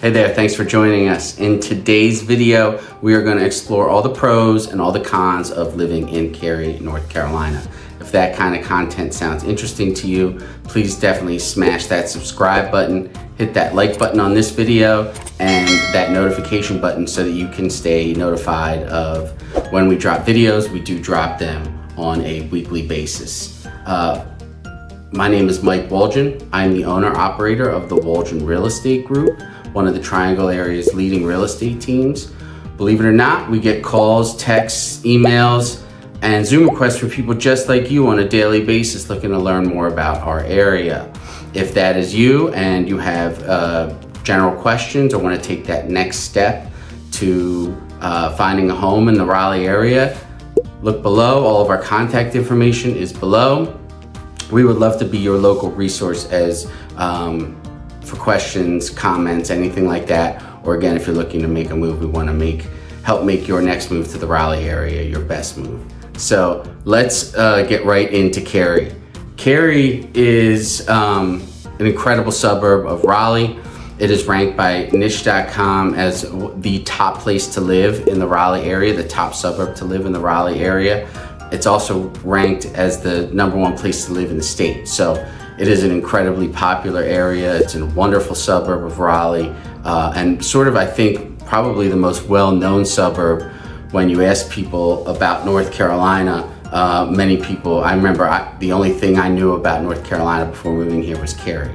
Hey there, thanks for joining us. In today's video, we are going to explore all the pros and all the cons of living in Cary, North Carolina. If that kind of content sounds interesting to you, please definitely smash that subscribe button, hit that like button on this video, and that notification button so that you can stay notified of when we drop videos. We do drop them on a weekly basis. My name is Mike Wolgin. I'm the owner-operator of the Wolgin Real Estate Group, one of the Triangle area's leading real estate teams. Believe it or not, we get calls, texts, emails, and Zoom requests from people just like you on a daily basis looking to learn more about our area. If that is you and you have general questions or want to take that next step to finding a home in the Raleigh area, look below. All of our contact information is below. We would love to be your local resource as for questions, comments, anything like that. Or again, if you're looking to make a move, we want to help make your next move to the Raleigh area your best move. So let's get right into Cary. Cary is an incredible suburb of Raleigh. It is ranked by niche.com as the top place to live in the Raleigh area, the top suburb to live in the Raleigh area. It's also ranked as the #1 place to live in the state. So it is an incredibly popular area. It's a wonderful suburb of Raleigh, and sort of, I think, probably the most well-known suburb. When you ask people about North Carolina, many people, I remember the only thing I knew about North Carolina before moving here was Cary.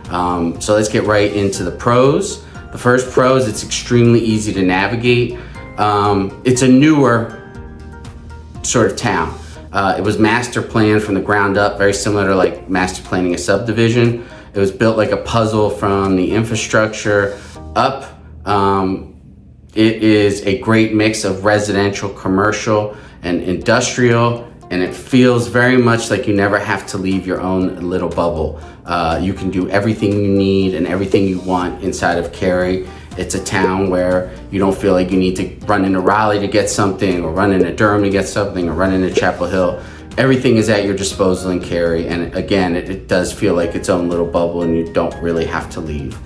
So let's get right into the pros. The first pro is it's extremely easy to navigate. It's a newer sort of town. It was master planned from the ground up, very similar to like master planning a subdivision. It was built like a puzzle from the infrastructure up. It is a great mix of residential, commercial, and industrial, and it feels very much like you never have to leave your own little bubble. You can do everything you need and everything you want inside of Cary. It's a town where you don't feel like you need to run into Raleigh to get something, or run into Durham to get something, or run into Chapel Hill. Everything is at your disposal in Cary, and again, it does feel like its own little bubble and you don't really have to leave.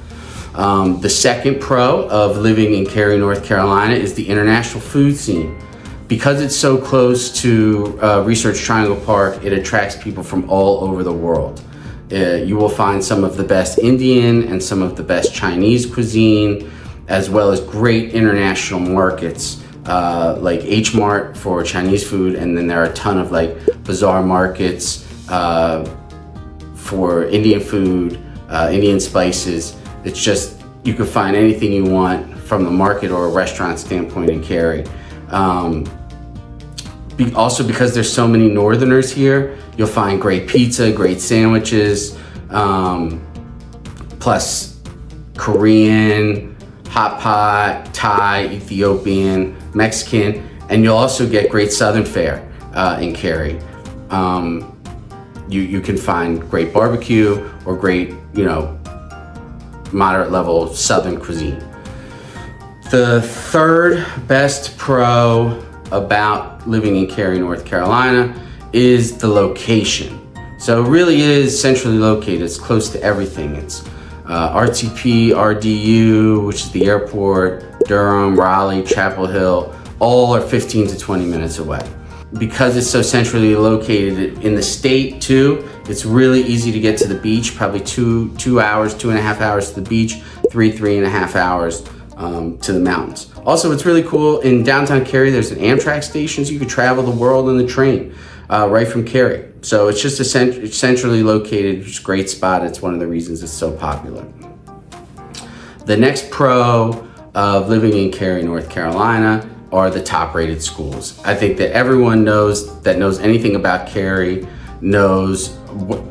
The second pro of living in Cary, North Carolina is the international food scene. Because it's so close to Research Triangle Park, it attracts people from all over the world. You will find some of the best Indian and some of the best Chinese cuisine, as well as great international markets like H Mart for Chinese food, and then there are a ton of like bazaar markets for Indian food, Indian spices. It's just, you can find anything you want from the market or a restaurant standpoint in Cary. Also, because there's so many Northerners here, you'll find great pizza, great sandwiches, plus Korean, hot pot, Thai, Ethiopian, Mexican, and you'll also get great Southern fare in Cary. You can find great barbecue or great, moderate level Southern cuisine. The third best pro about living in Cary, North Carolina is the location. So it really is centrally located. It's close to everything. It's RTP, RDU, which is the airport, Durham, Raleigh, Chapel Hill, all are 15 to 20 minutes away. Because it's so centrally located in the state too, it's really easy to get to the beach, probably 2 hours, 2.5 hours to the beach, 3.5 hours to the mountains. Also, it's really cool, in downtown Cary, there's an Amtrak station, so you could travel the world on the train right from Cary. So it's just it's centrally located, it's a great spot. It's one of the reasons it's so popular. The next pro of living in Cary, North Carolina are the top rated schools. I think that everyone knows anything about Cary knows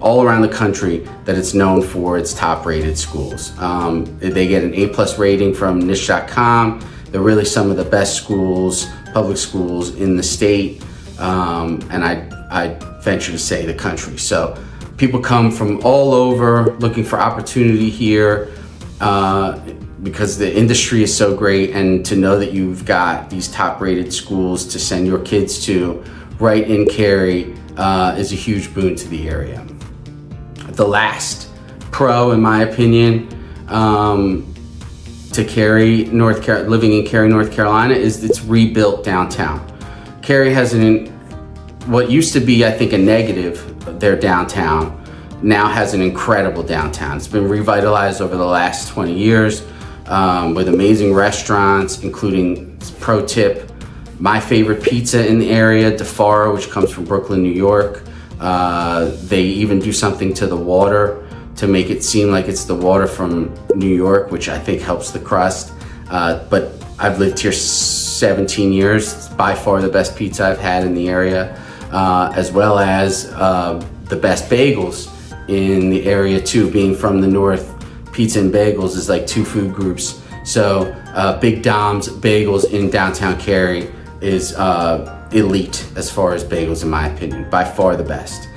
all around the country that it's known for its top rated schools. They get an A+ rating from niche.com. They're really some of the best schools, public schools in the state, and I venture to say the country. So people come from all over looking for opportunity here because the industry is so great, and to know that you've got these top rated schools to send your kids to right in Cary is a huge boon to the area. The last pro, in my opinion, to Cary, living in Cary, North Carolina, is it's rebuilt downtown. Cary has what used to be, I think, a negative, their downtown, now has an incredible downtown. It's been revitalized over the last 20 years with amazing restaurants, including, pro tip, my favorite pizza in the area, DeFaro, which comes from Brooklyn, New York. They even do something to the water to make it seem like it's the water from New York, which I think helps the crust. But I've lived here 17 years. It's by far the best pizza I've had in the area, as well as the best bagels in the area too. Being from the north, pizza and bagels is like two food groups. So Big Dom's Bagels in downtown Cary is elite as far as bagels, in my opinion, by far the best.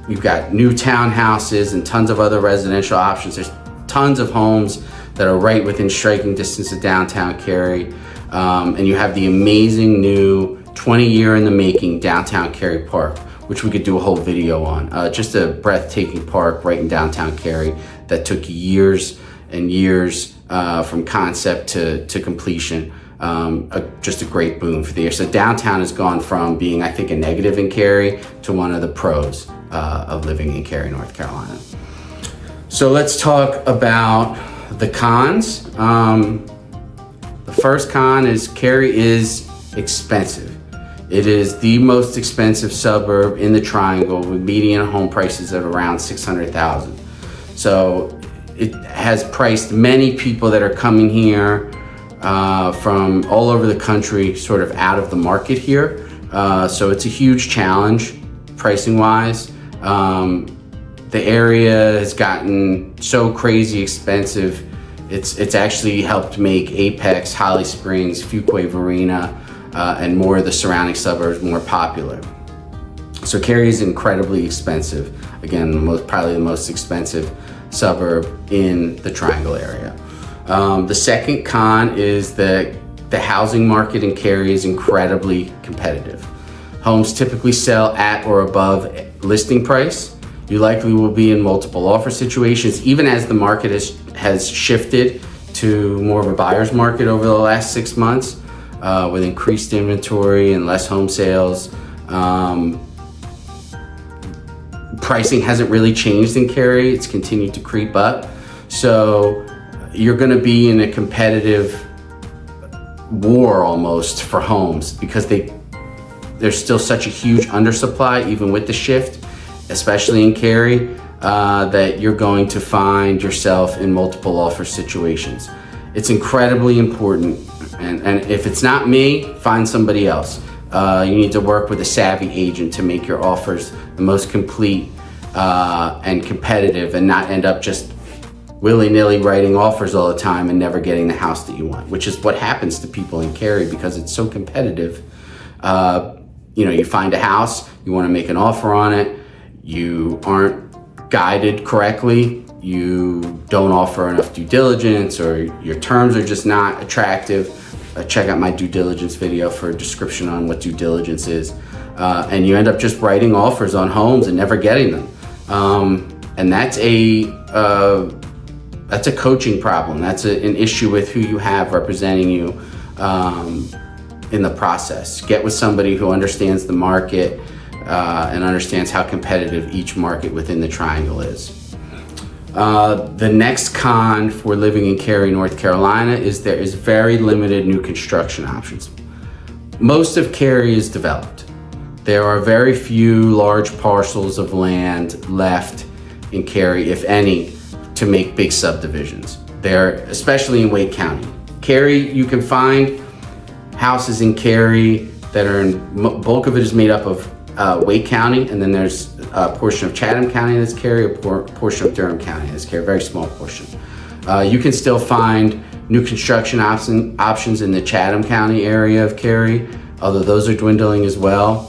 You've got new townhouses and tons of other residential options. There's tons of homes that are right within striking distance of downtown Cary. And you have the amazing new 20-year in the making downtown Cary Park, which we could do a whole video on. Just a breathtaking park right in downtown Cary that took years and years from concept to completion. Just a great boom for the area. So downtown has gone from being, I think, a negative in Cary to one of the pros of living in Cary, North Carolina. So let's talk about the cons. The first con is Cary is expensive. It is the most expensive suburb in the Triangle, with median home prices of around $600,000. So it has priced many people that are coming here from all over the country sort of out of the market here. So it's a huge challenge pricing wise. The area has gotten so crazy expensive. It's actually helped make Apex, Holly Springs, Fuquay, Varina, and more of the surrounding suburbs more popular. So Cary is incredibly expensive. Again, probably the most expensive suburb in the Triangle area. The second con is that the housing market in Cary is incredibly competitive. Homes typically sell at or above listing price. You likely will be in multiple offer situations, even as the market has shifted to more of a buyer's market over the last 6 months, with increased inventory and less home sales. Pricing hasn't really changed in Cary. It's continued to creep up. So you're gonna be in a competitive war almost for homes, because there's still such a huge undersupply, even with the shift, especially in Cary, that you're going to find yourself in multiple offer situations. It's incredibly important, and if it's not me, find somebody else. You need to work with a savvy agent to make your offers the most complete and competitive, and not end up just willy-nilly writing offers all the time and never getting the house that you want, which is what happens to people in Cary because it's so competitive. You find a house, you want to make an offer on it, you aren't guided correctly, you don't offer enough due diligence, or your terms are just not attractive. Check out my due diligence video for a description on what due diligence is. And you end up just writing offers on homes and never getting them. And that's a coaching problem. That's an issue with who you have representing you in the process. Get with somebody who understands the market and understands how competitive each market within the Triangle is. The next con for living in Cary, North Carolina is there is very limited new construction options. Most of Cary is developed. There are very few large parcels of land left in Cary, if any, to make big subdivisions. There, especially in Wake County. Cary, you can find houses in Cary that are bulk of it is made up of Wake County, and then there's a portion of Chatham County that's Cary, a portion of Durham County that's Cary, a very small portion. You can still find new construction options in the Chatham County area of Cary, although those are dwindling as well.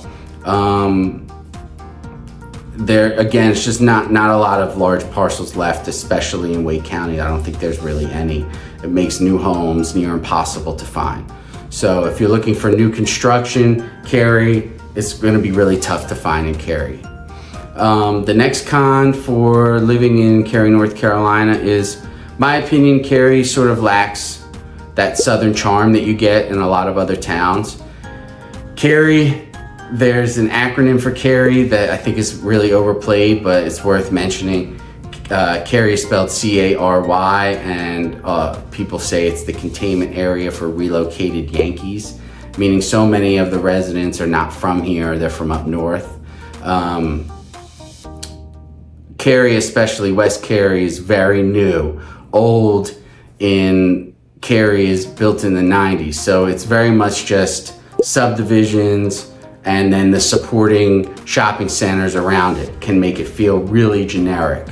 There again, it's just not a lot of large parcels left, especially in Wake County. I don't think there's really any. It makes new homes near impossible to find. So if you're looking for new construction, Cary, it's going to be really tough to find in Cary. The next con for living in Cary, North Carolina is my opinion, Cary sort of lacks that southern charm that you get in a lot of other towns. Cary, there's an acronym for Cary that I think is really overplayed, but it's worth mentioning. Cary is spelled C-A-R-Y, and people say it's the containment area for relocated Yankees, meaning so many of the residents are not from here, they're from up north. Cary, especially West Cary, is very new. Old in Cary is built in the 90s, so it's very much just subdivisions, and then the supporting shopping centers around it can make it feel really generic.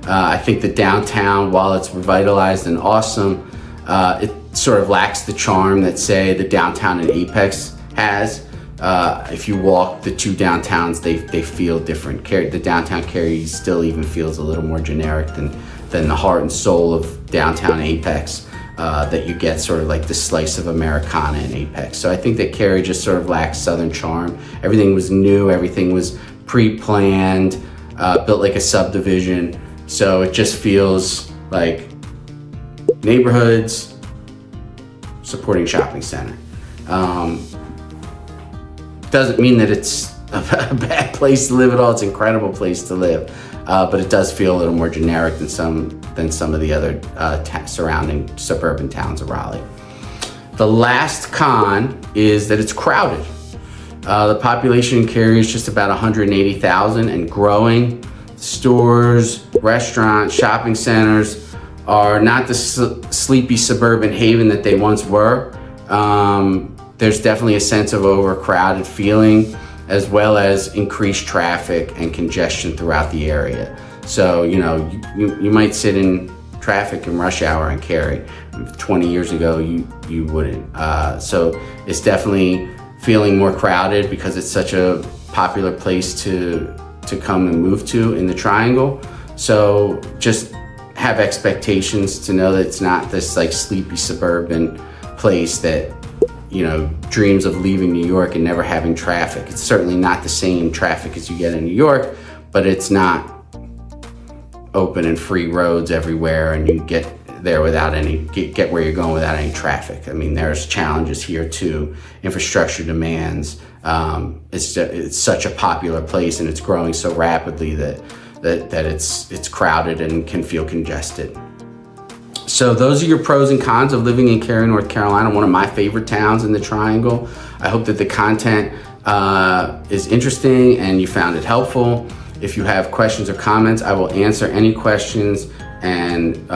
I think the downtown, while it's revitalized and awesome, it sort of lacks the charm that, say, the downtown in Apex has. If you walk the two downtowns, they feel different. The downtown Cary still even feels a little more generic than the heart and soul of downtown Apex that you get sort of like the slice of Americana in Apex. So I think that Cary just sort of lacks southern charm. Everything was new, everything was pre-planned, built like a subdivision. So it just feels like neighborhoods supporting shopping center. Doesn't mean that it's a bad place to live at all. It's an incredible place to live, but it does feel a little more generic than some of the other surrounding suburban towns of Raleigh. The last con is that it's crowded. The population in Cary is just about 180,000 and growing. Stores, restaurants, shopping centers are not the sleepy suburban haven that they once were. There's definitely a sense of overcrowded feeling, as well as increased traffic and congestion throughout the area. So, you know, you might sit in traffic in rush hour in Cary. 20 years ago, you wouldn't. So it's definitely feeling more crowded because it's such a popular place to come and move to in the Triangle. So just have expectations to know that it's not this like sleepy suburban place that, you know, dreams of leaving New York and never having traffic. It's certainly not the same traffic as you get in New York, but it's not open and free roads everywhere and you get there without get where you're going without any traffic. I mean, there's challenges here too. Infrastructure demands. It's such a popular place and it's growing so rapidly that it's crowded and can feel congested. So those are your pros and cons of living in Cary, North Carolina, one of my favorite towns in the Triangle. I hope that the content is interesting and you found it helpful. If you have questions or comments, I will answer any questions and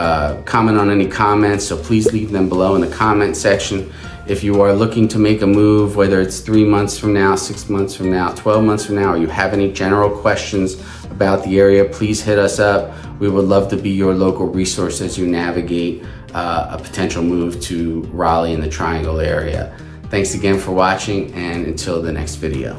comment on any comments, so please leave them below in the comment section. If you are looking to make a move, whether it's 3 months from now, 6 months from now, 12 months from now, or you have any general questions about the area, please hit us up. We would love to be your local resource as you navigate a potential move to Raleigh in the Triangle area. Thanks again for watching, and until the next video.